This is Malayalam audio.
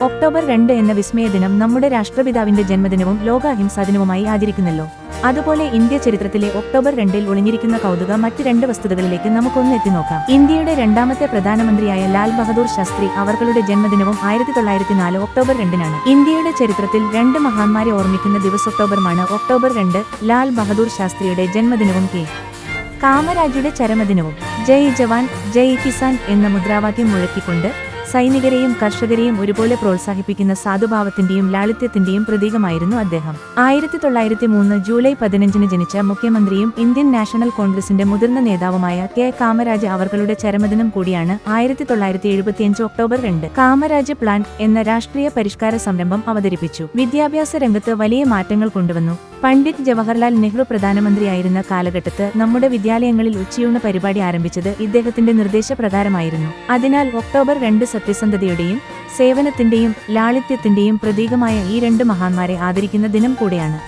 ഒക്ടോബർ 2 എന്ന വിസ്മയ ദിനം നമ്മുടെ രാഷ്ട്രപിതാവിന്റെ ജന്മദിനവും ലോക അഹിംസാ ദിനവുമായി ആചരിക്കുന്നല്ലോ. അതുപോലെ ഇന്ത്യ ചരിത്രത്തിലെ ഒക്ടോബർ 2 ഒളിഞ്ഞിരിക്കുന്ന കൗതുക മറ്റ് രണ്ട് വസ്തുതകളിലേക്ക് നമുക്കൊന്ന് എത്തിനോക്കാം. ഇന്ത്യയുടെ രണ്ടാമത്തെ പ്രധാനമന്ത്രിയായ ലാൽ ബഹദൂർ ശാസ്ത്രി അവർകളുടെ ജന്മദിനവും 1904 ഒക്ടോബർ 2-നാണ്. ഇന്ത്യയുടെ ചരിത്രത്തിൽ രണ്ട് മഹാന്മാരെ ഓർമ്മിക്കുന്ന ദിവസം ഒക്ടോബറുമാണ്. ഒക്ടോബർ 2 ലാൽ ബഹദൂർ ശാസ്ത്രിയുടെ ജന്മദിനവും കെ. കാമരാജയുടെ ചരമദിനവും. ജയ് ജവാൻ ജയ് കിസാൻ എന്ന മുദ്രാവാക്യം മുഴക്കിക്കൊണ്ട് സൈനികരെയും കർഷകരെയും ഒരുപോലെ പ്രോത്സാഹിപ്പിക്കുന്ന സാധുഭാവത്തിന്റെയും ലാളിത്യത്തിന്റെയും പ്രതീകമായിരുന്നു അദ്ദേഹം. 1903 ജൂലൈ 15 ജനിച്ച മുഖ്യമന്ത്രിയും ഇന്ത്യൻ നാഷണൽ കോൺഗ്രസിന്റെ മുതിർന്ന നേതാവുമായ കെ. കാമരാജ് അവർകളുടെ ചരമദിനം കൂടിയാണ് 1975 ഒക്ടോബർ 2. കാമരാജ് പ്ലാൻ എന്ന രാഷ്ട്രീയ പരിഷ്കാര സംരംഭം അവതരിപ്പിച്ചു. വിദ്യാഭ്യാസ രംഗത്ത് വലിയ മാറ്റങ്ങൾ കൊണ്ടുവന്നു. പണ്ഡിറ്റ് ജവഹർലാൽ നെഹ്റു പ്രധാനമന്ത്രിയായിരുന്ന കാലഘട്ടത്ത് നമ്മുടെ വിദ്യാലയങ്ങളിൽ ഉച്ചയൂണ് പരിപാടി ആരംഭിച്ചത് ഇദ്ദേഹത്തിന്റെ നിർദ്ദേശപ്രകാരമായിരുന്നു. അതിനാൽ ഒക്ടോബർ 2 സത്യസന്ധതയുടെയും സേവനത്തിന്റെയും ലാളിത്യത്തിന്റെയും പ്രതീകമായ ഈ രണ്ട് മഹാന്മാരെ ആദരിക്കുന്ന ദിനം കൂടെയാണ്.